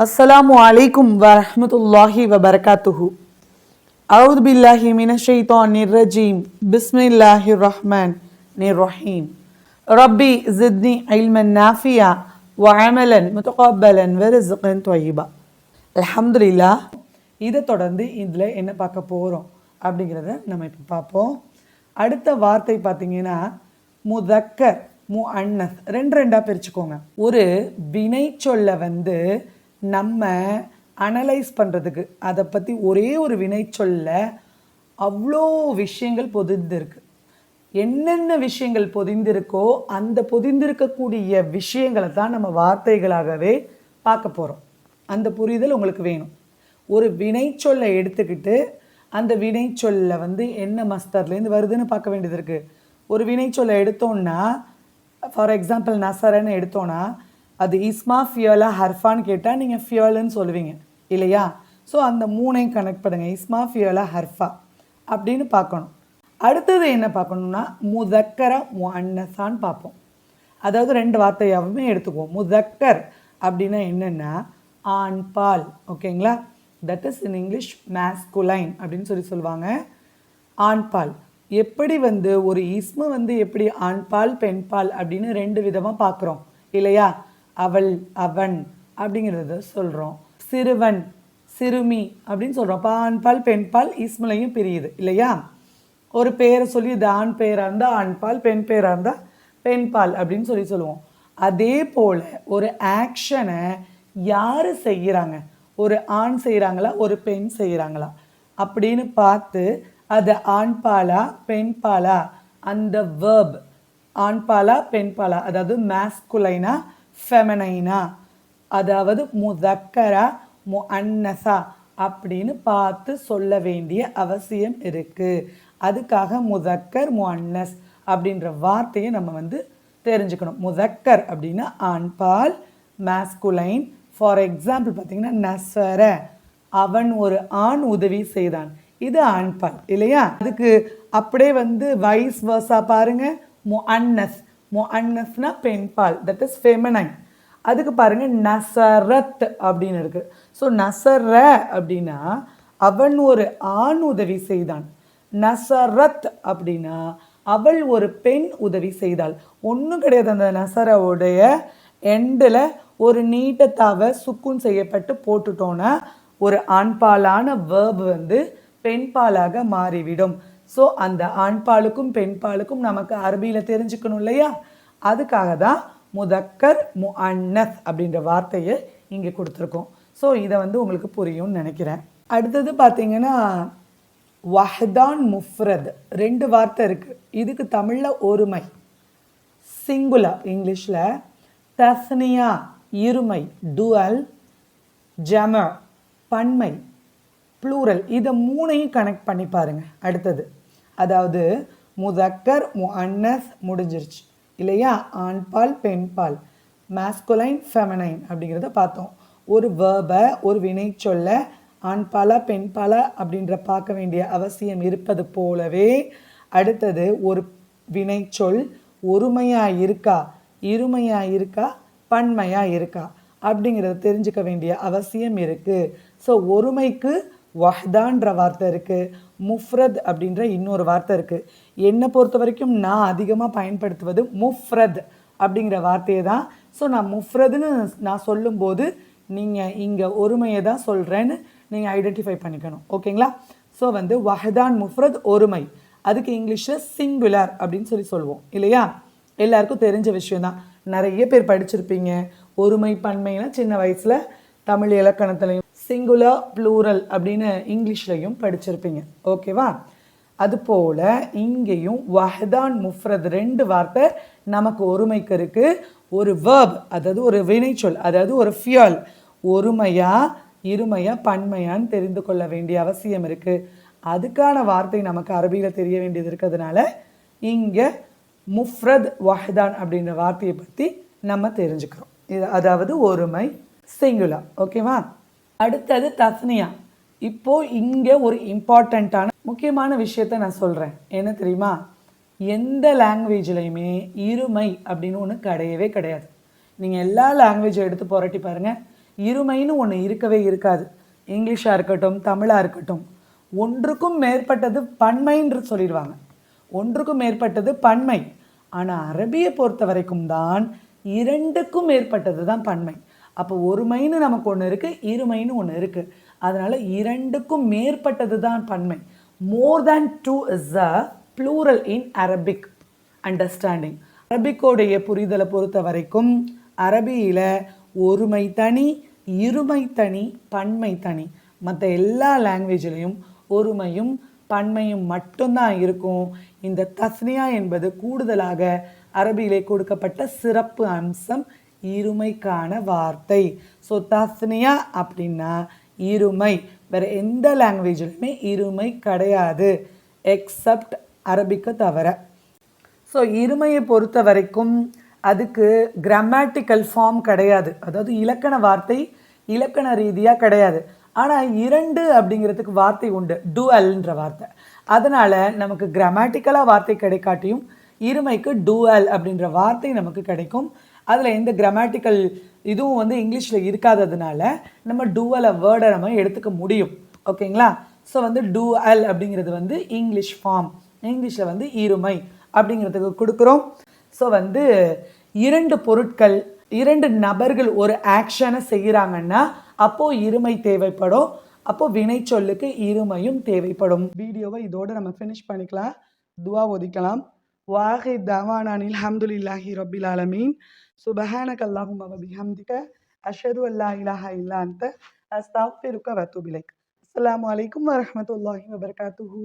अस्सलामु अलैकुम वरहमतुल्लाहि वबरकातुहु। अऊज़ु बिल्लाहि मिनश शैतानिर रजीम। बिस्मिल्लाहिर रहमानिर रहीम। रब्बी ज़िदनी इल्मन नाफ़िया व अमलन मुतक़ब्बलन व रिज़्क़न त्वय्यिबा। அல்ஹம்துலில்லாஹ். இதை தொடர்ந்து இதில் என்ன பார்க்க போகிறோம் அப்படிங்கிறத நம்ம இப்போ பார்ப்போம். அடுத்த வார்த்தை பார்த்தீங்கன்னா முதக்கர் முஅன்னஸ், ரெண்டாக பிரிச்சுக்கோங்க. ஒரு வினை சொல்ல நம்ம அனலைஸ் பண்ணுறதுக்கு அதை பற்றி ஒரே ஒரு வினை சொல்ல அவ்வளோ விஷயங்கள் பொதிந்திருக்கு. என்னென்ன விஷயங்கள் பொதிந்திருக்கோ அந்த பொதிந்திருக்கக்கூடிய விஷயங்களை தான் நம்ம வார்த்தைகளாகவே பார்க்க போகிறோம். அந்த புரிதல் உங்களுக்கு வேணும். ஒரு வினை சொல்லை எடுத்துக்கிட்டு அந்த வினை சொல்ல என்ன மஸ்தர்லேருந்து வருதுன்னு பார்க்க வேண்டியது இருக்குது. ஒரு வினை சொல்லை எடுத்தோன்னா, ஃபார் எக்ஸாம்பிள் நசரன்னு எடுத்தோன்னா, அது இஸ்மா ஃபியலா ஹர்ஃபான்னு கேட்டால் நீங்கள் ஃபியலுன்னு சொல்லுவீங்க இல்லையா? ஸோ அந்த மூணையும் கனெக்ட் பண்ணுங்கள். இஸ்மா ஃபியலா ஹர்ஃபா அப்படின்னு பார்க்கணும். அடுத்தது என்ன பார்க்கணுன்னா முதக்கர முஅன்னஸான்னு பார்ப்போம். அதாவது ரெண்டு வார்த்தையாகவுமே எடுத்துக்குவோம். முதக்கர் அப்படின்னா என்னென்னா ஆண் பால், ஓகேங்களா? That is in English masculine அப்படின்னு சொல்லுவாங்க. ஆண் பால் எப்படி ஒரு இஸ்மு எப்படி ஆண் பால் பெண் பால் அப்படின்னு ரெண்டு விதமாக பார்க்குறோம் இல்லையா? அவள் அவன் அப்படிங்கிறத சொல்கிறோம். சிறுவன் சிறுமி அப்படின்னு சொல்கிறோம். அப்போ ஆண் பால் பெண் பால் இஸ்முலையும் பிரியுது இல்லையா? ஒரு பேரை சொல்லி இது ஆண் பெயராக இருந்தால் ஆண் பால், பெண் பெயராக இருந்தால் பெண் பால் அப்படின்னு சொல்லுவோம். அதே போல் ஒரு ஆக்ஷனை யார் செய்கிறாங்க, ஒரு ஆண் செய்கிறாங்களா ஒரு பெண் செய்கிறாங்களா அப்படின்னு பார்த்து அது ஆண் பாலா பெண் பாலா, அந்த வேர்ப் ஆண் பாலா பெண் பாலா, அதாவது மேஸ்குலைனா ஃபெமனைனா, அதாவது முதக்கரா முஅன்னஸா அப்படின்னு பார்த்து சொல்ல வேண்டிய அவசியம் இருக்குது. அதுக்காக முதக்கர் முஅன்னஸ் அப்படின்ற வார்த்தையை நம்ம தெரிஞ்சுக்கணும். முதக்கர் அப்படின்னா ஆண் பால், மேஸ்குலைன். ஃபார் எக்ஸாம்பிள் பார்த்தீங்கன்னா நசர, அவன் ஒரு ஆண் உதவி செய்தான், இது ஆண் பால் இல்லையா? அதுக்கு அப்படியே வைஸ் வர்ஸா பாருங்க, முஅன்னஸ், முஅன்னஸ்னா பெண் பால், தட் இஸ் ஃபெமினைன். அதுக்கு பாருங்க நசரத் அப்படின்னு இருக்கு. ஸோ நசர அப்படின்னா அவன் ஒரு ஆண் உதவி செய்தான், நசரத் அப்படின்னா அவள் ஒரு பெண் உதவி செய்தாள். ஒன்றும் கிடையாது. அந்த நசரோடைய எண்டில் ஒரு நீட்டத்தாவை சுக்குன் செய்யப்பட்டு போட்டுட்டோன்னா ஒரு ஆண்பாலான வேர்ப் பெண்பாலாக மாறிவிடும். ஸோ அந்த ஆண்பாலுக்கும் பெண்பாலுக்கும் நமக்கு அரபியில் தெரிஞ்சுக்கணும் இல்லையா? அதுக்காக தான் முதக்கர் முஅன்னஸ் அப்படின்ற வார்த்தையை இங்கே கொடுத்துருக்கோம். ஸோ இதை உங்களுக்கு புரியும்னு நினைக்கிறேன். அடுத்தது பார்த்தீங்கன்னா வஹ்தான் முஃப்ரத், ரெண்டு வார்த்தை இருக்குது. இதுக்கு தமிழில் ஒருமை சிங்குலா, இங்கிலீஷில் தஸ்னியா இருமை டுவல், ஜம பன்மை ப்ளூரல். இதை மூணையும் கனெக்ட் பண்ணி பாருங்கள். அடுத்தது அதாவது முதக்கர் முஅன்னஸ் முடிஞ்சிருச்சு இல்லையா? ஆண் பால் பெண் பால், மேஸ்குலைன் ஃபெமனைன் அப்படிங்கிறத பார்த்தோம். ஒரு வேர்பை ஒரு வினை சொல்ல ஆண் பாலா பெண் பாலா அப்படின்ற பார்க்க வேண்டிய அவசியம் இருப்பது போலவே அடுத்தது ஒரு வினை சொல் ஒருமையாக இருக்கா இருமையாக இருக்கா பன்மையாக இருக்கா அப்படிங்கிறத தெரிஞ்சுக்க வேண்டிய அவசியம் இருக்குது. ஸோ ஒருமைக்கு வஹ்தான்ற வார்த்தை இருக்குது, முஃப்ரத் அப்படின்ற இன்னொரு வார்த்தை இருக்குது. என்னை பொறுத்த வரைக்கும் நான் அதிகமாக பயன்படுத்துவது முஃப்ரத் அப்படிங்கிற வார்த்தையை தான். ஸோ நான் முஃப்ரதுன்னு நான் சொல்லும்போது நீங்கள் இங்கே ஒருமையை தான் சொல்கிறேன்னு நீங்கள் ஐடென்டிஃபை பண்ணிக்கணும், ஓகேங்களா? ஸோ வஹ்தான் முஃப்ரத் ஒருமை, அதுக்கு இங்கிலீஷில் சிங்குலர் அப்படின்னு சொல்லுவோம் இல்லையா? எல்லாருக்கும் தெரிஞ்ச விஷயந்தான். நிறைய பேர் படிச்சிருப்பீங்க. ஒருமை பன்மைனா சின்ன வயசில் தமிழ் இலக்கணத்துலையும் சிங்குலர் ப்ளூரல் அப்படின்னு இங்கிலீஷ்லையும் படிச்சிருப்பீங்க, ஓகேவா? அதுபோல் இங்கேயும் வஹ்தான் முஃப்ரத் ரெண்டு வார்த்தை நமக்கு ஒருமைக்கு இருக்குது. ஒரு வேர்ப் அதாவது ஒரு வினைச்சொல், அதாவது ஒரு ஃபியல் ஒருமையா இருமையா பன்மையான்னு தெரிந்து கொள்ள வேண்டிய அவசியம் இருக்குது. அதுக்கான வார்த்தை நமக்கு அரபியில் தெரிய வேண்டியது இருக்கிறதுனால இங்கே முஃப்ரத் வஹ்தான் அப்படின்ற வார்த்தையை பற்றி நம்ம தெரிஞ்சுக்கிறோம். இது அதாவது ஒருமை சிங்குலா, ஓகேவா? அடுத்தது தஸ்னியா. இப்போது இங்கே ஒரு இம்பார்ட்டண்ட்டான முக்கியமான விஷயத்த நான் சொல்கிறேன். என்ன தெரியுமா? எந்த லாங்குவேஜ்லையுமே இருமை அப்படின்னு ஒன்று கிடையவே கிடையாது. நீங்கள் எல்லா லாங்குவேஜை எடுத்து புரட்டி பாருங்கள், இருமைன்னு ஒன்று இருக்கவே இருக்காது. இங்கிலீஷாக இருக்கட்டும், தமிழாக இருக்கட்டும், ஒன்றுக்கும் மேற்பட்டது பன்மைன்று சொல்லிடுவாங்க. ஒன்றுக்கும் மேற்பட்டது பன்மை. ஆனால் அரபியை பொறுத்த வரைக்கும் தான் இரண்டுக்கும் மேற்பட்டது தான் பன்மை. அப்போ ஒருமைன்னு நமக்கு ஒன்று இருக்குது, இருமைன்னு ஒன்று இருக்குது. அதனால் இரண்டுக்கும் மேற்பட்டது தான் பன்மை. More than two is a plural in Arabic understanding. அரபிக்கோடைய புரிதலை பொறுத்த வரைக்கும் அரபியில் ஒருமை தனி, இருமை தனி, பன்மை தனி. மற்ற எல்லா லாங்குவேஜ்லேயும் ஒருமையும் பன்மையும் மட்டும்தான் இருக்கும். இந்த தஸ்னியா என்பது கூடுதலாக அரபியிலே கொடுக்கப்பட்ட சிறப்பு அம்சம், இருமைக்கான வார்த்தை. ஸோ தஸ்னியா அப்படின்னா இருமை. வேறு எந்த லாங்குவேஜ்லையுமே இருமை கிடையாது, எக்ஸப்ட் அரபிக்கை தவிர. ஸோ இருமையை பொறுத்த வரைக்கும் அதுக்கு கிராமட்டிக்கல் ஃபார்ம் கிடையாது, அதாவது இலக்கண வார்த்தை இலக்கண ரீதியாக கிடையாது. ஆனால் இரண்டு அப்படிங்கிறதுக்கு வார்த்தை உண்டு, டூவல்ன்ற வார்த்தை. அதனால் நமக்கு கிராமட்டிக்கலாக வார்த்தை கிடைக்காட்டியும் இருமைக்கு டூவல் அப்படின்ற வார்த்தை நமக்கு கிடைக்கும். அதில் எந்த கிராமட்டிக்கல் இதுவும் வந்து இங்கிலீஷில் இருக்காததுனால நம்ம டூவலை வேர்டை நம்ம எடுத்துக்க முடியும். ஓகேங்களா? ஸோ வந்து டூவல் அப்படிங்கிறது வந்து இங்கிலீஷ் ஃபார்ம், இங்கிலீஷில் வந்து இருமை அப்படிங்கிறதுக்கு கொடுக்குறோம். ஸோ வந்து இரண்டு பொருட்கள், இரண்டு நபர்கள் ஒரு ஆக்ஷனை செய்கிறாங்கன்னா அப்போது இருமை தேவைப்படும். அப்போது வினை சொல்லுக்கு இருமையும் தேவைப்படும். வீடியோவை இதோடு நம்ம ஃபினிஷ் பண்ணிக்கலாம், துவா ஒதிக்கலாம். வாஹித் தவானானில் அல்ஹம்துலில்லாஹி ரப்பில் ஆலமீன். சுபஹானக அல்லாஹும்ம வ பிஹம்திக அஷ்ஹது அல்லா இலாஹா இல்லா அன்த அஸ்தக்ஃபிருக வ அத்தூபு இலைக். அஸ்ஸலாமு அலைக்கும் வரஹ்மத்துல்லாஹி வபரகாத்துஹு.